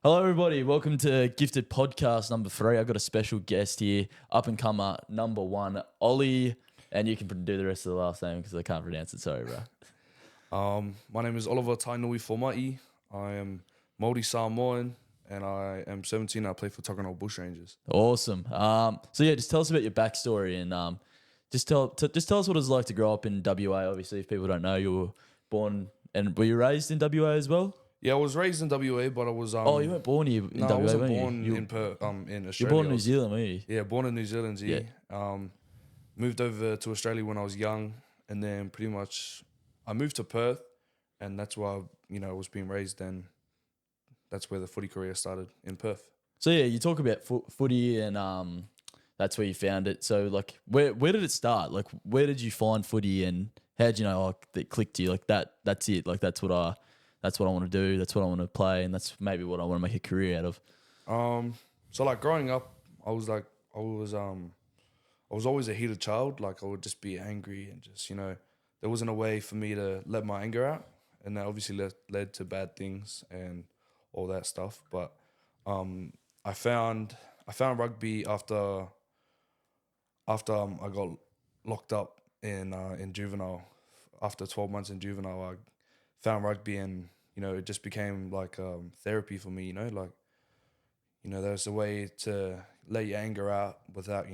Hello, everybody. Welcome to Gifted Podcast number 3. I've got a special guest here, up and comer number 1, Olly, and you can do the rest of the last name because I can't pronounce it. Sorry, bro. My name is Tainui Fomai. I am Māori Samoan, and I am 17. I play for Tainui Bushrangers. Awesome. Just tell us about your backstory and just tell us what it's like to grow up in WA. Obviously, if people don't know, you were born and were you raised in WA as well? Yeah, I was raised in WA, but I was you weren't born here in WA. I wasn't were you? born in Australia. You're born in New Zealand, were you? Yeah, born in New Zealand. Moved over to Australia when I was young, and then pretty much I moved to Perth, and that's where I was being raised, and that's where the footy career started in Perth. So yeah, you talk about footy and that's where you found it. So like, where did it start? Like, where did you find footy, and how did you know that clicked to you? Like that's it. Like that's what I want to do. That's what I want to play, and that's maybe what I want to make a career out of. So like growing up, I was always a heated child. Like I would just be angry and just there wasn't a way for me to let my anger out, and that obviously led to bad things and all that stuff. But I found rugby after I got locked up in juvenile. After 12 months in juvenile, I found rugby, and it just became like therapy for me. There's a way to let your anger out without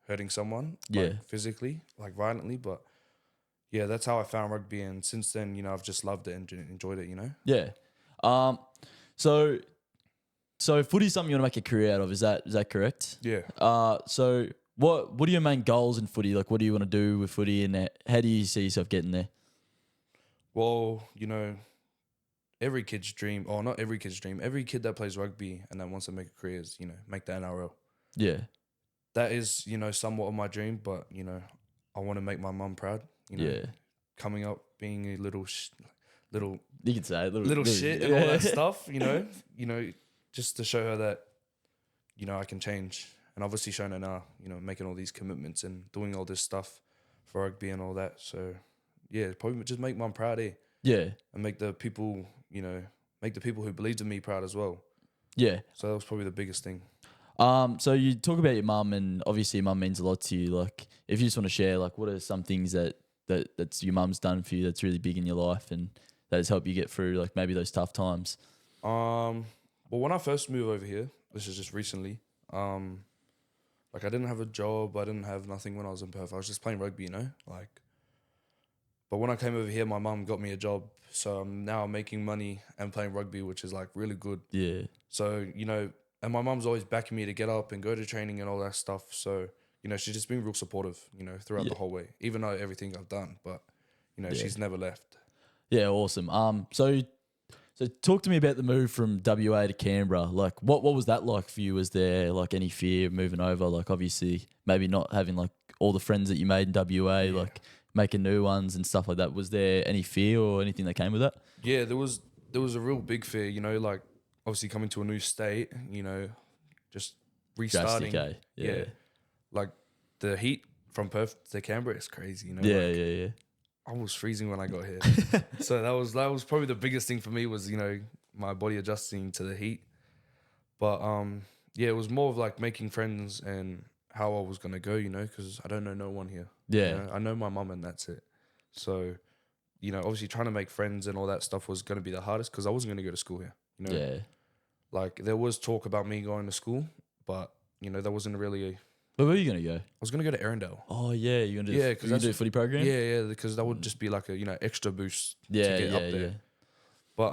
hurting someone, like physically, like violently. But yeah, that's how I found rugby, and since then, I've just loved it and enjoyed it. Yeah. So footy's something you want to make a career out of. Is that correct? Yeah. So what are your main goals in footy? Like, what do you want to do with footy, and how do you see yourself getting there? Well, every kid's dream, or not every kid's dream, every kid that plays rugby and that wants to make a career is, make the NRL. Yeah. That is, somewhat of my dream, but, I want to make my mum proud, coming up, being a little, you can say it, little shit and all that stuff, just to show her that, I can change. And obviously showing her now, making all these commitments and doing all this stuff for rugby and all that. So, yeah, probably just make mum proud, eh? Yeah. And make the people, who believed in me proud as well. Yeah. So that was probably the biggest thing. So you talk about your mum, and obviously your mum means a lot to you. Like, if you just want to share, like, what are some things that's your mum's done for you that's really big in your life and that has helped you get through, like, maybe those tough times? Well, when I first moved over here, this is just recently, like, I didn't have a job. I didn't have nothing when I was in Perth. I was just playing rugby, But when I came over here, my mum got me a job. So I'm now making money and playing rugby, which is like really good. Yeah. So, and my mum's always backing me to get up and go to training and all that stuff. So, she's just been real supportive, throughout the whole way, even though everything I've done. But, she's never left. Yeah, awesome. So talk to me about the move from WA to Canberra. Like, what was that like for you? Was there like any fear moving over? Like, obviously, maybe not having like all the friends that you made in WA, like making new ones and stuff like that. Was there any fear or anything that came with that? Yeah, there was a real big fear. Like obviously coming to a new state, just restarting. Drastic, eh? Yeah. Like the heat from Perth to Canberra is crazy. Yeah. I was freezing when I got here. So that was probably the biggest thing for me was, my body adjusting to the heat. But it was more of like making friends and how I was going to go, because I don't know no one here. Yeah. I know my mum and that's it. So, obviously trying to make friends and all that stuff was going to be the hardest because I wasn't going to go to school here. Yeah. Like there was talk about me going to school, but, there wasn't really Where were you going to go? I was going to go to Arendelle. Oh, yeah. You're going to do a footy program? Yeah, because that would just be like a, extra boost to get up there. Yeah. But,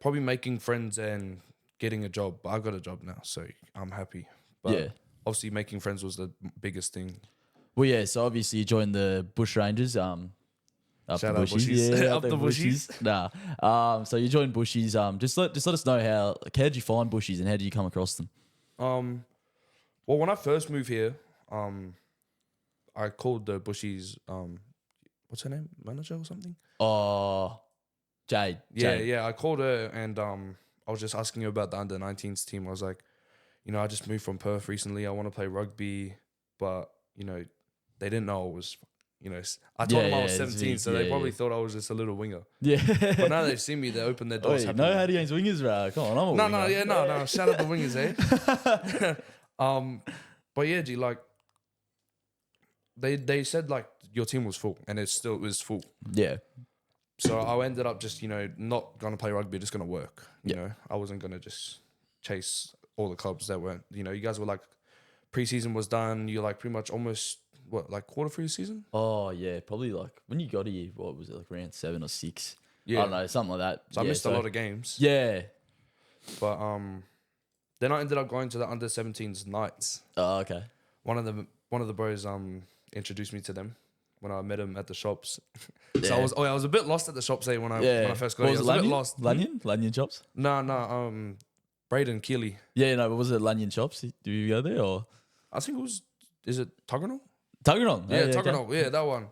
probably making friends and getting a job. But I got a job now, so I'm happy. But obviously making friends was the biggest thing. Well, yeah, so obviously you joined the Bushrangers. Up Shout the out bushies. Bushies. Yeah, Up the Bushies. Nah. So you joined Bushies. Just let us know how did you find Bushies and how did you come across them? Well, when I first moved here, I called the Bushies, what's her name? Manager or something? Oh, Jade. Yeah. I called her and I was just asking her about the under-19s team. I was like, I just moved from Perth recently. I want to play rugby, but, they didn't know I was you know, I told them I was it's 17, big, so they probably thought I was just a little winger. Yeah. But now they've seen me, they open their doors. Oi, happy. no hate against wingers, bro. Come on, I'm a winger. No. Shout out the wingers, eh? But yeah, G, like they said like your team was full, and it still was full. Yeah. So I ended up just, you know, not gonna play rugby, just gonna work. You Yeah. know, I wasn't gonna just chase all the clubs that weren't. You know, you guys were like, preseason was done. You're like pretty much almost like quarter through the season. Oh yeah, probably like when you got here, what was it, like around 7 or 6? Yeah, I don't know, something like that. So I missed a lot of games. Yeah. But then I ended up going to the under 17s nights. Oh, okay. One of the bros introduced me to them when I met him at the shops. So Yeah. I was a bit lost at the shops when I first got What here. I was was it, a bit Lanyon? lost. Lanyon chops? No, Braden Keeley. Yeah, no, but was it Lanyon chops? Do you go there or I think it was. Is it Tuggeranong? Tuggeranong? Yeah, okay. Tuggeranong. Yeah, that one.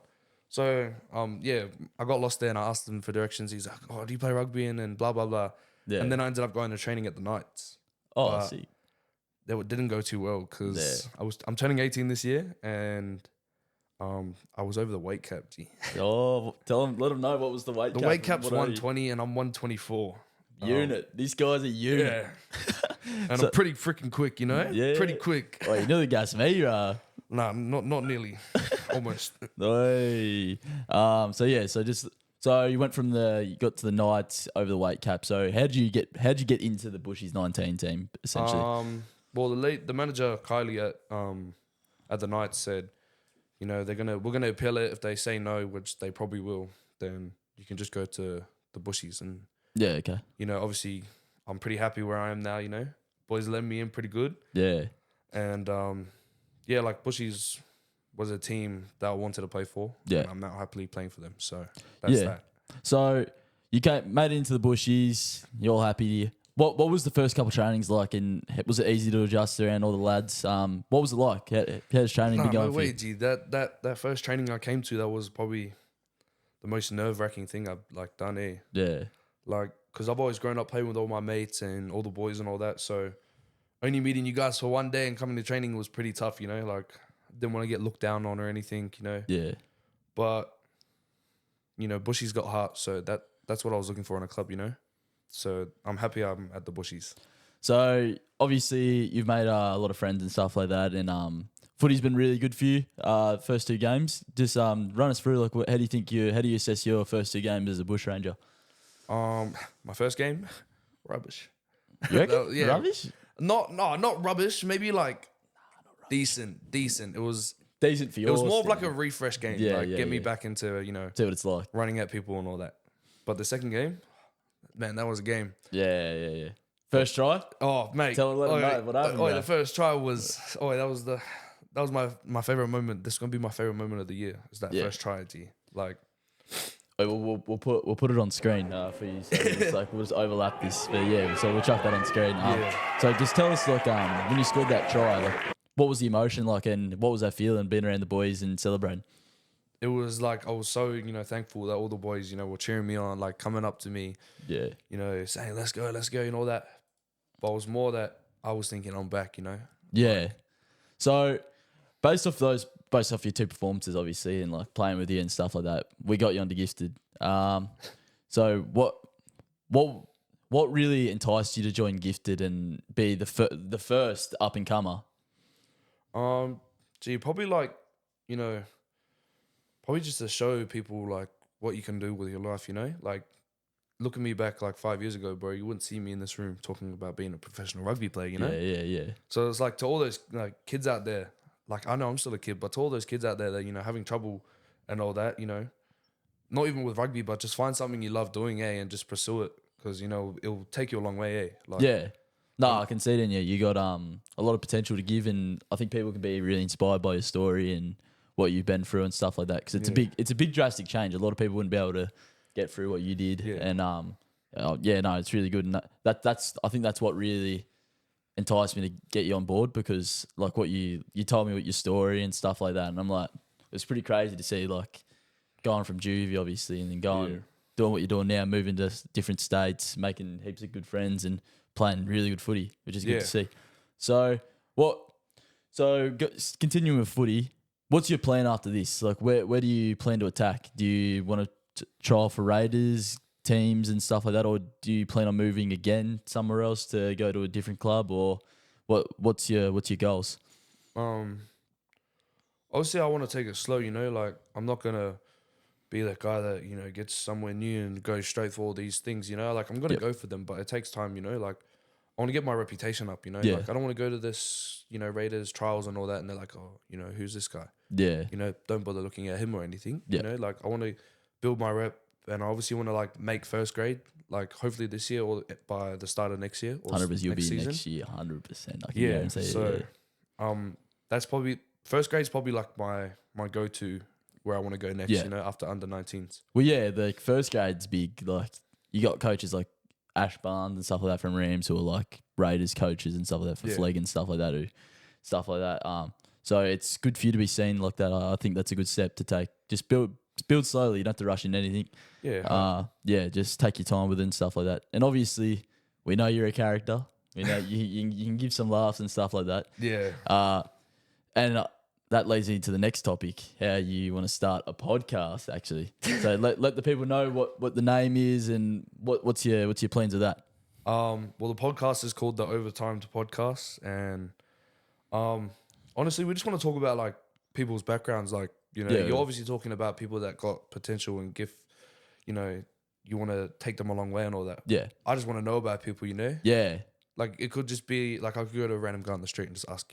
So yeah, I got lost there and I asked him for directions. He's like, "Oh, do you play rugby?" And blah blah blah. Yeah. And then I ended up going to training at the nights. Oh, I but see. That didn't go too well because I'm turning 18 this year and I was over the weight cap. G. Oh, let them know what was the weight cap. The weight cap's What are you? 120 and I'm 124. Unit. These guys are unit. Yeah. And I'm pretty freaking quick, you know? Yeah. Pretty quick. Oh, you nearly gassed me, Nah, not nearly. Almost. Oi. So you got to the Knights over the weight cap. So how'd you get into the Bushies 19 team essentially? Well, the manager Kylie at the Knights said, you know, we're gonna appeal it. If they say no, which they probably will, then you can just go to the Bushies. And Yeah, okay. you know, obviously, I'm pretty happy where I am now. You know, boys let me in pretty good. Yeah. And yeah, like Bushies was a team that I wanted to play for. Yeah. And I'm now happily playing for them. So that's that. So you made it into the Bushies. You're all happy. What was the first couple of trainings like? And was it easy to adjust around all the lads? What was it like? How's training been going No for way, you? G. That first training I came to, that was probably the most nerve-wracking thing I've like done here. Yeah. Like, because I've always grown up playing with all my mates and all the boys and all that. So only meeting you guys for one day and coming to training was pretty tough, you know? Like, didn't want to get looked down on or anything, you know? Yeah. But, you know, Bushies got heart. So that's what I was looking for in a club, you know? So I'm happy I'm at the Bushies. So obviously you've made a lot of friends and stuff like that, and footy's been really good for you. First 2 games, just run us through like how do you assess your first 2 games as a bush ranger? My first game, rubbish. You reckon? Yeah. Rubbish? Not rubbish. Maybe like decent. It was Decent for you. It was more of like a refresh game. Yeah, like yeah, get me yeah. back into, you know, See what it's like. running at people and all that. But the second game, man, that was a game. Yeah. First try? Oh, mate. Let them know what happened. The first try was that was my favorite moment. This is gonna be my favorite moment of the year. Is that first try, G. Like, We'll put it on screen for you. So it's like we'll just overlap this. But yeah, so we'll chuck that on screen. So just tell us like when you scored that try, like what was the emotion like, and what was that feeling being around the boys and celebrating? It was like I was so, you know, thankful that all the boys, you know, were cheering me on, like coming up to me, Yeah. you know, saying let's go, and all that. But it was more that I was thinking I'm back, you know. Yeah. So based off your 2 performances, obviously, and like playing with you and stuff like that, we got you onto Gifted. So what really enticed you to join Gifted and be the first up and comer? Probably like, you know, probably just to show people like what you can do with your life, you know? Like, look at me back like 5 years ago, bro. You wouldn't see me in this room talking about being a professional rugby player, you know? Yeah. So it's like to all those like kids out there, like I know I'm still a kid, but to all those kids out there that, you know, having trouble and all that, you know, not even with rugby, but just find something you love doing, and just pursue it, because, you know, it'll take you a long way, Like, yeah. No, I can see it in you. You got a lot of potential to give, and I think people can be really inspired by your story and what you've been through and stuff like that. Because it's a big drastic change. A lot of people wouldn't be able to get through what you did, and it's really good. And I think that's what really enticed me to get you on board, because like what you told me with your story and stuff like that, and I'm like, it's pretty crazy to see like going from juvie obviously, and then doing what you're doing now, moving to different states, making heaps of good friends and playing really good footy, which is good to see. So continuing with footy, what's your plan after this? Like, where do you plan to attack? Do you want to trial for Raiders teams and stuff like that, or do you plan on moving again somewhere else to go to a different club, or what's your goals? Obviously, I want to take it slow. Like I'm not gonna be that guy that gets somewhere new and goes straight for all these things. Like I'm gonna Yep. go for them, but it takes time. Like I want to get my reputation up. Yeah. Like I don't want to go to this Raiders trials and all that, and they're like, oh, who's this guy? Yeah. Don't bother looking at him or anything. Yeah. Like I want to build my rep, and I obviously want to like make first grade, like hopefully this year or by the start of next year. Or 100%, you'll be season. next year, 100%. I can Yeah. guarantee So, it. that's probably first grade's probably like my go to where I want to go next. Yeah. After under 19s. Well, yeah, the first grade's big. Like, you got coaches like Ash Barnes and stuff like that from Rams who are like Raiders coaches and stuff like that for Flegg and stuff like that. So it's good for you to be seen like that. I think that's a good step to take. Just build slowly. You don't have to rush into anything. Yeah. Just take your time with it and stuff like that. And obviously, we know you're a character. We know you can give some laughs and stuff like that. Yeah. And that leads me to the next topic, how you want to start a podcast, actually. So let the people know what the name is and what's your plans with that. Well, the podcast is called the Overtimed Podcast, and honestly, we just want to talk about like people's backgrounds. Like you're obviously talking about people that got potential and gift. You want to take them a long way and all that. Yeah. I just want to know about people. Yeah. Like it could just be like I could go to a random guy on the street and just ask,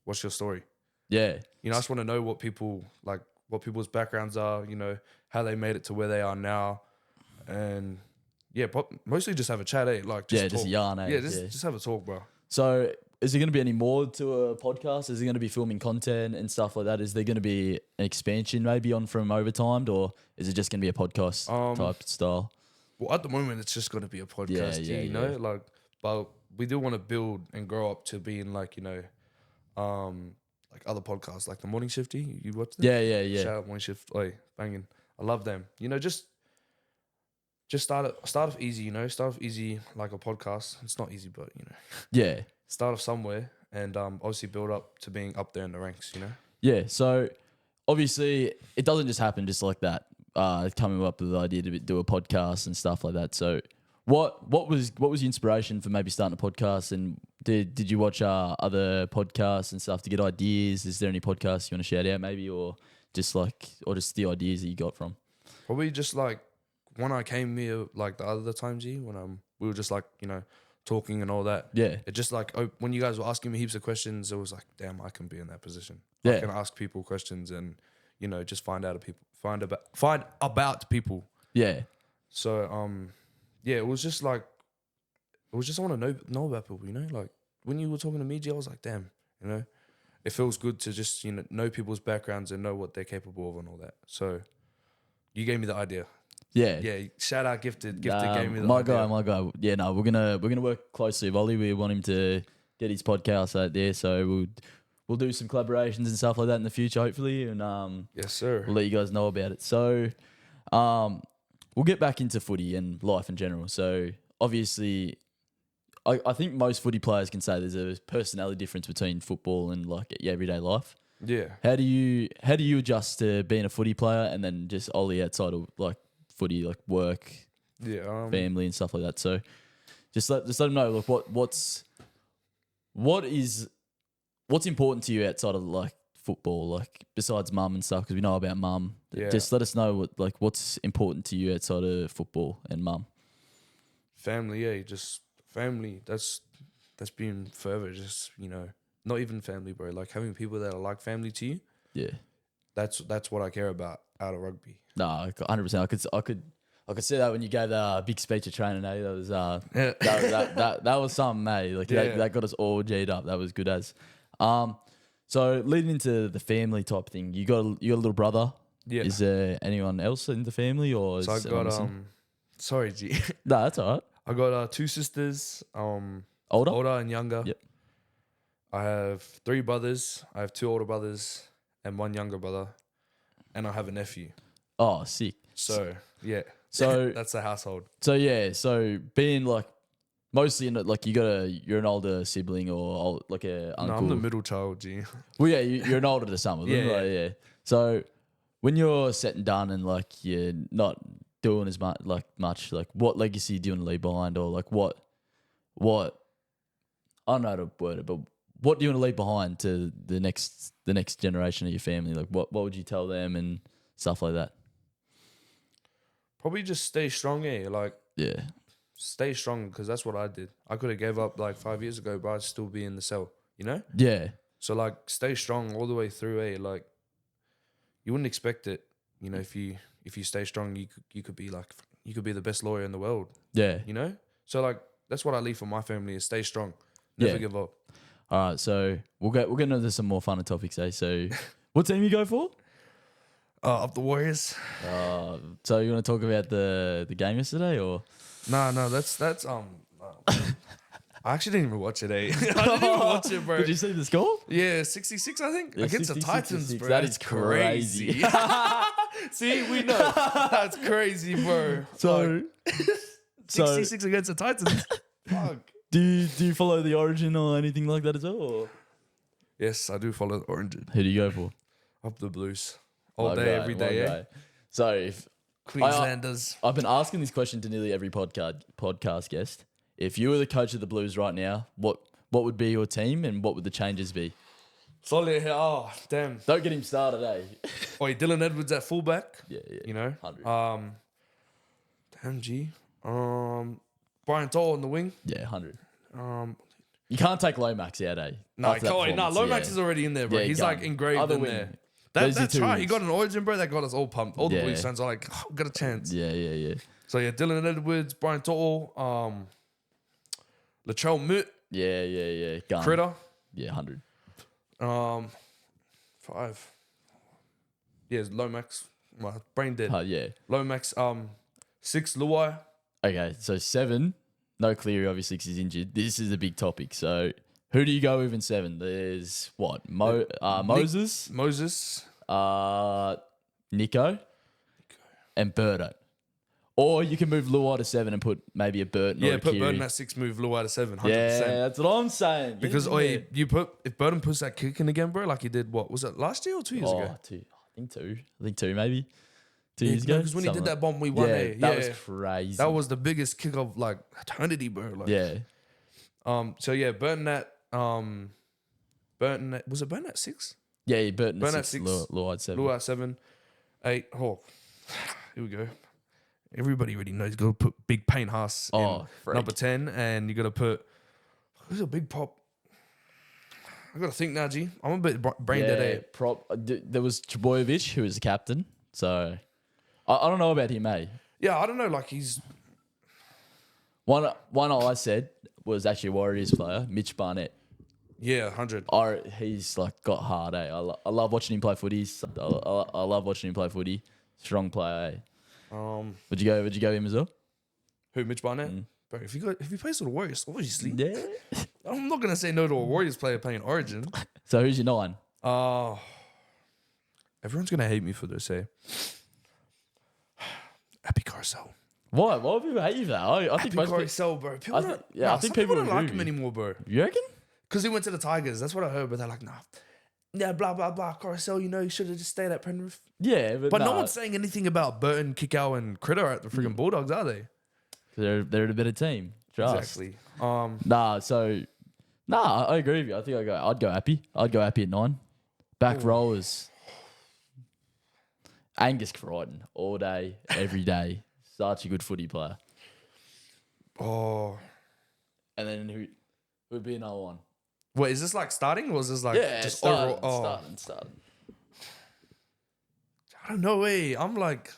what's your story? Yeah. I just want to know what people's backgrounds are, how they made it to where they are now. And yeah, mostly just have a chat, Like just just yarn, Yeah, just have a talk, bro. So is there going to be any more to a podcast? Is there going to be filming content and stuff like that? Is there going to be an expansion maybe on from Overtimed, or is it just going to be a podcast type style? Well, at the moment, it's just going to be a podcast, Yeah. Like, but we do want to build and grow up to being like, like other podcasts, like the Morning Shifty. You watch them? Yeah. Shout out Morning Shift. Oi, banging. I love them. Just start off easy, Start off easy like a podcast. It's not easy, but Yeah. Start off somewhere and obviously build up to being up there in the ranks, Yeah. So obviously it doesn't just happen just like that. Coming up with the idea to do a podcast and stuff like that. So what was the inspiration for maybe starting a podcast, and did you watch other podcasts and stuff to get ideas? Is there any podcasts you want to shout out maybe, or just the ideas that you got from? Probably just like when I came here, like the other times here, when we were just like talking and all that. Yeah. It just like when you guys were asking me heaps of questions, it was like, damn, I can be in that position. Yeah. I can ask people questions and just find about people. Yeah. So yeah, it was just I want to know about people. Like when you were talking to me, G, I was like, damn, it feels good to just know people's backgrounds and know what they're capable of and all that. So you gave me the idea. Yeah. Yeah, shout out Gifted. Gifted gave me the idea. My guy. Yeah, no, we're gonna work closely with Olly. We want him to get his podcast out there, so we'll do some collaborations and stuff like that in the future, hopefully, and Yes, sir. we'll let you guys know about it. So, we'll get back into footy and life in general. So, obviously, I think most footy players can say there's a personality difference between football and like everyday life. Yeah. How do you adjust to being a footy player and then just Ollie outside of like footy, like work, family and stuff like that? So just let them know, like what's important to you outside of like football, like besides mum and stuff, because we know about mum. Yeah. Just let us know what's important to you outside of football and mum. Family, yeah, just family. That's been forever. Just not even family, bro. Like having people that are like family to you. Yeah. That's what I care about out of rugby. No, 100%. I could see that when you gave that big speech at training. That was that was something, mate. Like that got us all G'd up. That was good as. So leading into the family type thing, you got a little brother. Yeah. Is there anyone else in the family, or So I is got sorry, G. No, that's all right. I got two sisters, Older and younger. Yep. I have 3 brothers. I have 2 older brothers and 1 younger brother, and I have a nephew. Oh, sick. So yeah. So that's the household. So yeah. So being like mostly in like you're an older sibling or like a No, uncle. I'm the middle child, G. Well, yeah, you're an older to some of them. Yeah, Like, yeah. So when you're set and done and like you're not doing as much, like what legacy do you want to leave behind, or like what I don't know how to word it, but what do you want to leave behind to the next generation of your family? Like what would you tell them and stuff like that? Probably just stay strong, like Yeah, stay strong, because that's what I did. I could have gave up like 5 years ago, but I'd still be in the cell, you know? yeah, So like stay strong all the way through, like you wouldn't expect it, you know, if you stay strong, you could be the best lawyer in the world, yeah. you know? So like that's what I leave for my family is stay strong. Never Yeah. give up. All right, so we'll get into some more fun topics, eh? So, what team you go for? Up the Warriors. So you want to talk about the game yesterday, or? No, that's I actually didn't even watch it, I didn't even watch it, bro. Did you see the score? Yeah, 66, I think. Yeah, Against the 66, Titans, bro. That That's is crazy. See, we know. That's crazy, bro. So, 66 against the Titans. Fuck. do you follow the Origin or anything like that as well? Or? Yes, I do follow the Orange. Who do you go for? Up the Blues. All One day, guy, every one day, yeah. guy. So if Queenslanders. I've been asking this question to nearly every podcast guest. If you were the coach of the Blues right now, what would be your team and what would the changes be? Solid. Oh, damn. Don't get him started, eh? Oi, Dylan Edwards at fullback. Yeah. You know? 100. Damn, G. Brian Toll on the wing. Yeah, 100. Um, You can't take Lomax out, eh? No, After that performance, Lomax yeah. is already in there, bro. Yeah, He's gone. like engraved Other in wing. there. Those are That's two right. He wings. got an Origin, bro. That got us all pumped. All the Yeah. Blues fans are like, oh, got a chance. Yeah. So yeah, Dylan Edwards, Brian Toll, Latrell Mutt, Yeah. Gun. Critter, Yeah, 100. 5. Yeah, Lomax. My brain dead. Yeah. Lomax, 6, Luai. Okay, so 7, no Cleary obviously because he's injured. This is a big topic. So who do you go with in 7? There's what? Moses, Moses. Nico, and Birdo. Or you can move Luai to 7 and put maybe a Burton or Yeah, a put Kiri. Burton at 6, move Luai to 7, 100%. Yeah, that's what I'm saying. Get Because him in there. if Burton puts that kick in again, bro, like he did, what was it, last year or 2 years ago? I think two maybe. 2 years ago. Because when he did that bomb, we won. Yeah, that was crazy. That was the biggest kick of like eternity, bro. Like, yeah. So yeah, Burton at was it Burton at 6? Yeah, Burton Burton at at 6, 6, Luai at 7. Luai at 7, 8. Oh, here we go. Everybody already knows you got to put Big Payne Haas in freak. number 10, and you got to put who's a big pop. I got to think now, G. I'm a bit brain dead. There was Trbojevic, who was the captain. So I don't know about him, eh? Yeah, I don't know. Like he's One I said was actually a Warriors player, Mitch Barnett. 100. He's like got hard, eh? I love watching him play footy. I love watching him play footy. Strong player, eh? Would you go him as well? Who, Mitch Barnett? Bro, if he plays for the Warriors, obviously. Yeah. I'm not gonna say no to a Warriors player playing Origin. So who's your 9? Everyone's gonna hate me for this, eh? Happy Carousel. Why? Why would people hate you for that? I think Happy most people, Carousel, bro. People I don't, think some people don't agree like with him you. anymore, bro. You reckon? Because he went to the Tigers. That's what I heard, but they're like, nah. Yeah, blah, blah, blah. Carousel, you know, you should have just stayed at Penrith. Yeah, But no one's saying anything about Burton, Kickow, and Critter at the freaking Bulldogs, are they? they're a better team. Trust. Exactly. I agree with you. I think I'd go Happy. I'd go Happy at 9. Back rowers. Angus Crichton all day, every day. Such a good footy player. Oh. And then who would be another one? Wait, is this like starting or is this like just starting, overall? starting. I don't know, I'm like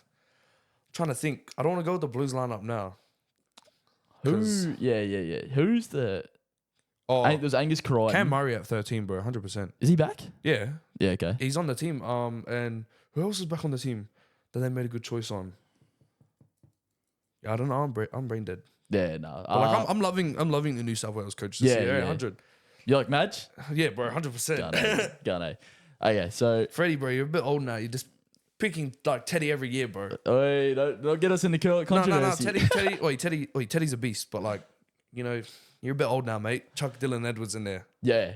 trying to think. I don't want to go with the Blues lineup now. Yeah. Who's the? Oh, There's Angus Crichton. Cam Murray at 13, bro, 100%. Is he back? Yeah, Yeah. Okay. he's on the team. And who else is back on the team that they made a good choice on? Yeah, I don't know. I'm brain dead. Yeah. No. But like I'm loving the New South Wales coach this year. 100. You like Madge? Yeah, bro, 100%. Gunno. Okay. So. Freddie, bro, you're a bit old now. You're just picking like Teddy every year, bro. Don't get us into controversy. No, Teddy's a beast, but like you know, you're a bit old now, mate. Chuck Dylan Edwards in there. Yeah.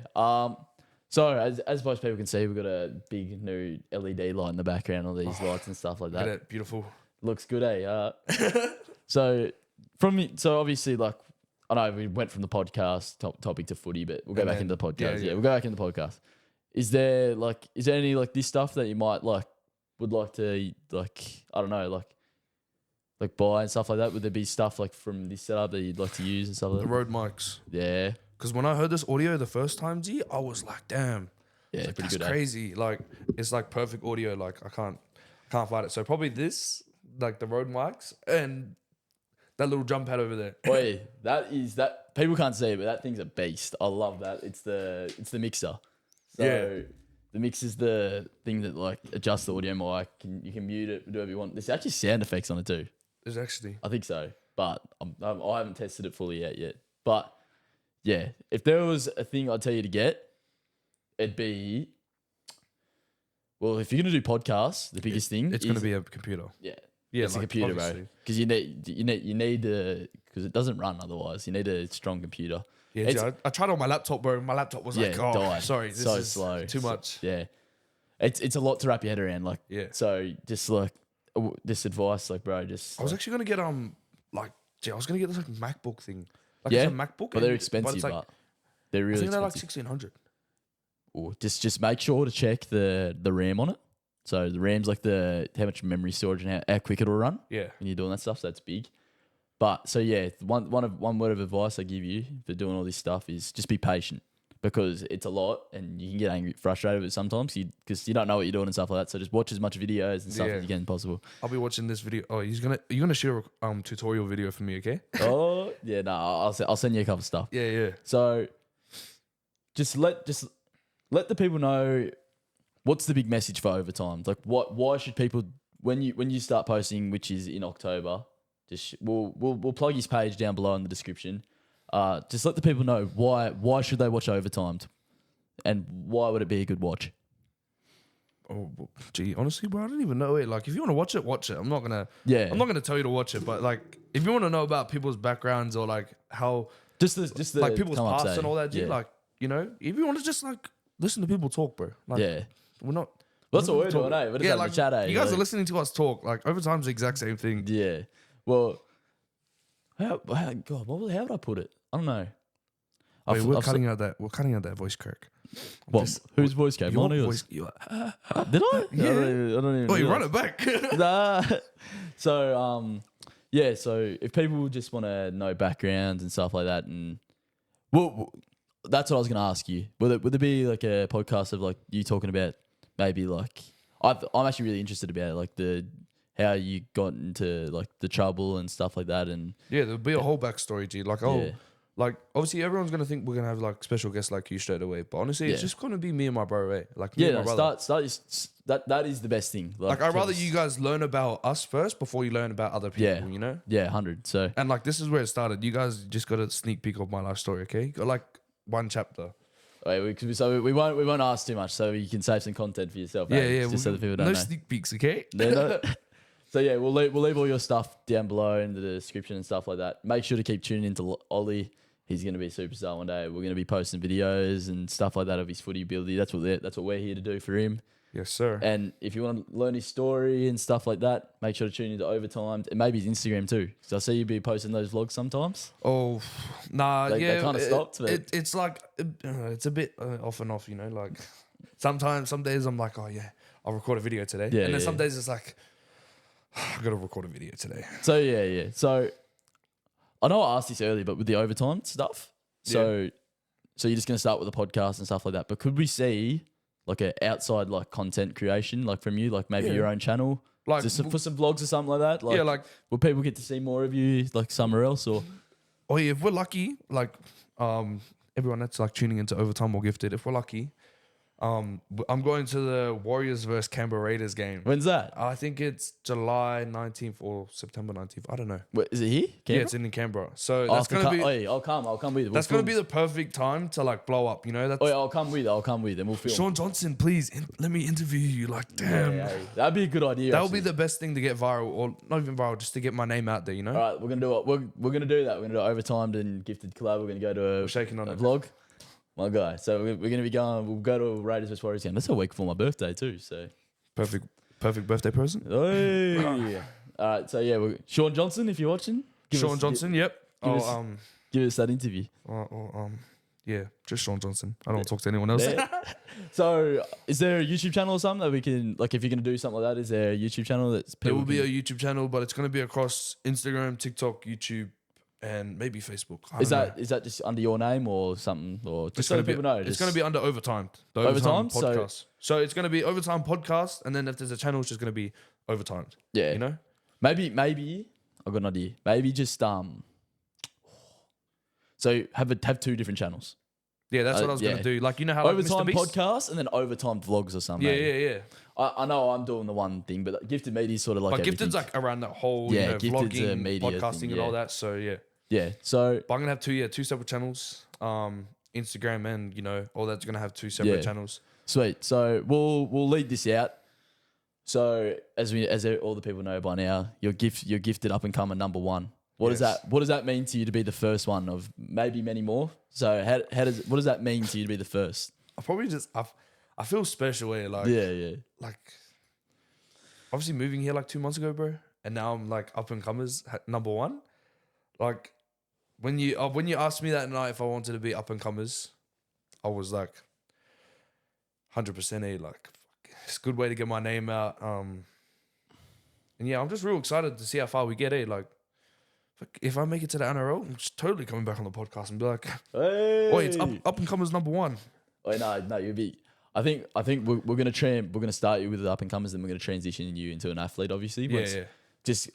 So as most people can see, we've got a big new LED light in the background, all these lights and stuff like Look at that. it, beautiful. Looks good, eh? So obviously, like, I know we went from the podcast topic to footy, but we'll go back into the podcast. Yeah, we'll go back into the podcast. Is there any like this stuff that you might would like to I don't know, like buy and stuff like that? Would there be stuff like from this setup that you'd like to use and stuff like The that? Rode mics. Yeah. Because when I heard this audio the first time, G, I was like, damn. Yeah, Like, pretty that's good. crazy. Like, it's like perfect audio. Like, I can't fight it. So probably this, like the Rode mics and that little jump pad over there. Boy, that people can't see it, but that thing's a beast. I love that. It's the mixer. So the mix is the thing that like adjusts the audio mic. You can mute it, do whatever you want. There's actually sound effects on it too. There's actually. I think so, but I haven't tested it fully yet. But yeah, if there was a thing I'd tell you to get, it'd be, well, if you're gonna do podcasts, the biggest thing It's gonna be a computer. yeah, Yeah, it's like, a computer, obviously. bro. Because you need because it doesn't run otherwise. You need a strong computer. Yeah, G, I tried on my laptop, bro. My laptop was like, oh, died. sorry, this so is slow, too much. Yeah, it's a lot to wrap your head around. Like, Yeah. So just like this advice, like, bro, just I was actually gonna get I was gonna get this like MacBook thing. Like yeah, it's a MacBook, but they're and- expensive. it's like, But they're I really think they're like expensive. 1,600. Or just make sure to check the RAM on it. So the RAM's like how much memory storage and how quick it'll run Yeah. when you're doing that stuff. So that's big. But so yeah, one word of advice I give you for doing all this stuff is just be patient, because it's a lot and you can get angry, frustrated with it sometimes because you don't know what you're doing and stuff like that. So just watch as much videos and stuff Yeah. as you can possible. I'll be watching this video. Oh, you're gonna share a tutorial video for me, okay? Oh yeah, no, I'll send you a couple of stuff. Yeah. So just let the people know what's the big message for overtime. Like why should people when you start posting, which is in October, just we'll plug his page down below in the description. Just let the people know why should they watch overtime, and why would it be a good watch. Oh, gee, honestly, bro, I don't even know it. Like, if you want to watch it, watch it. I'm not gonna tell you to watch it, but like, if you want to know about people's backgrounds or like how just the like people's come up past say, and all that, G, yeah. like, you know, if you want to just like listen to people talk, bro. Like, Yeah. we're not. Well, that's what we're talking. doing, eh? We're just having a chat, eh? You guys Like- are listening to us talk. Like, overtime's the exact same thing. Yeah. Well, God, how would I put it? I don't know. Wait, we're cutting out that voice crack. What? Whose voice came? Your Mine or voice. yours? Did I? Yeah. I don't even Wait, realise. run it back. Nah. So yeah. So if people just want to know backgrounds and stuff like that, and well, that's what I was going to ask you. Would there be like a podcast of like you talking about maybe like I'm actually really interested about like how you got into like the trouble and stuff like that, and Yeah, there'll be a whole backstory, G. Like, Yeah. like obviously everyone's gonna think we're gonna have like special guests like you straight away, but honestly, it's Yeah. just gonna be me and my bro, right? Like me and my brother. that is the best thing. Like, I'd rather 'cause- you guys learn about us first before you learn about other people. Yeah. You know. Yeah, 100. So And like, this is where it started. You guys just got a sneak peek of my life story, okay? Got like one chapter. wait, we won't ask too much, so you can save some content for yourself. Yeah. Just so the people don't no know. sneak peeks, okay? So yeah, we'll leave all your stuff down below in the description and stuff like that. Make sure to keep tuning into Ollie. He's going to be a superstar one day. We're going to be posting videos and stuff like that of his footy ability. That's what we're here to do for him. Yes, sir. And if you want to learn his story and stuff like that, make sure to tune into Overtime and maybe his Instagram too. Because I see you be posting those vlogs sometimes. Oh, nah, They yeah. kinda stopped, but- It's like it's a bit off and off, you know. Like some days I'm like, oh yeah, I'll record a video today, Yeah, and then yeah. some days it's like, I got to record a video today. So yeah. So I know I asked this earlier, but with the overtime stuff, so you're just gonna start with a podcast and stuff like that. But could we see like an outside like content creation, like from you, like maybe Yeah. your own channel, Like, just for some vlogs or something like that? Like, yeah, like, will people get to see more of you like somewhere else or? oh yeah, if we're lucky, like everyone that's like tuning into Overtime or Gifted, if we're lucky, I'm going to the Warriors versus Canberra Raiders game. When's that? I think it's July 19th or September 19th. I don't know. Wait, is it here? Yeah, Canberra? it's in Canberra. So Oh, that's gonna be. Hey, I'll come with you. That's gonna be the perfect time to like blow up. You know. That's. Oh, yeah, I'll come with, and we'll film. Sean Johnson, please let me interview you. Like, damn. Yeah, hey, that'd be a good idea. That would be the best thing to get viral, or not even viral, just to get my name out there. You know. All right, we're gonna do it. We're gonna do that. We're gonna do Overtimed and Gifted collab. We're gonna go to shaking on a it. vlog. My guy. So we're gonna be going. We'll go to a Raiders vs Warriors game. That's a week before my birthday too. So perfect birthday present. Hey. All right. So yeah, Sean Johnson, if you're watching, Sean Johnson. Yep. Give us that interview. Yeah, just Sean Johnson. I don't talk to anyone else. So, is there a YouTube channel or something that we can, like, if you're going to do something like that, is there a YouTube channel that's... There will be a YouTube channel, but it's going to be across Instagram, TikTok, YouTube, and maybe Facebook. Is that just under your name or something? Or just so people know? It's going to be under Overtime. The Overtime podcast. So it's going to be Overtime podcast, and then if there's a channel, it's just going to be Overtime. Yeah. You know? Maybe, I've got an idea. Maybe just, so have two different channels. Yeah, that's what I was going to do. Like, you know how like Overtime Mr. Beast? podcast and then Overtime vlogs or something. Yeah. I know I'm doing the one thing, but Gifted Media is sort of like But Gifted's like around that whole, vlogging, media podcasting thing, and all that. So, yeah. Yeah, so... But I'm going to have two separate channels. Instagram and, all that's going to have two separate channels. Sweet. So we'll lead this out. So as all the people know by now, you're gifted up and coming number one. What does that mean to you to be the first one of maybe many more? So what does that mean to you to be the first? I probably just I feel special here, like like obviously moving here like 2 months ago, bro, and now I'm like up and comers number one. Like when you asked me that night if I wanted to be up and comers, I was like 100% like it's a good way to get my name out. And yeah, I'm just real excited to see how far we get. Like if I make it to the NRL, I'm just totally coming back on the podcast and be like, hey. "Wait, it's up and comers number one." Wait, no, you'll be. I think we're gonna start you with the up and comers, then we're gonna transition you into an athlete, obviously. Yeah. We just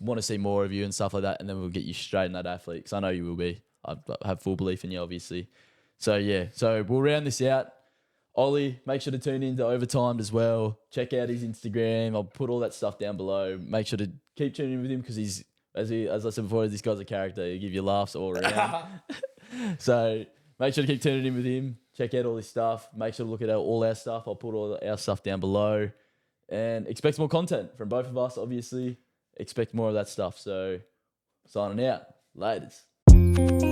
want to see more of you and stuff like that, and then we'll get you straight in that athlete because I know you will be. I have full belief in you, obviously. So yeah, so we'll round this out. Ollie, make sure to tune in to Overtimed as well. Check out his Instagram. I'll put all that stuff down below. Make sure to keep tuning in with him because he's. As I said before, this guy's a character. He'll give you laughs all around. So make sure to keep tuning in with him. Check out all his stuff. Make sure to look at all our stuff. I'll put all our stuff down below. And expect more content from both of us, obviously. Expect more of that stuff. So signing out. Laters.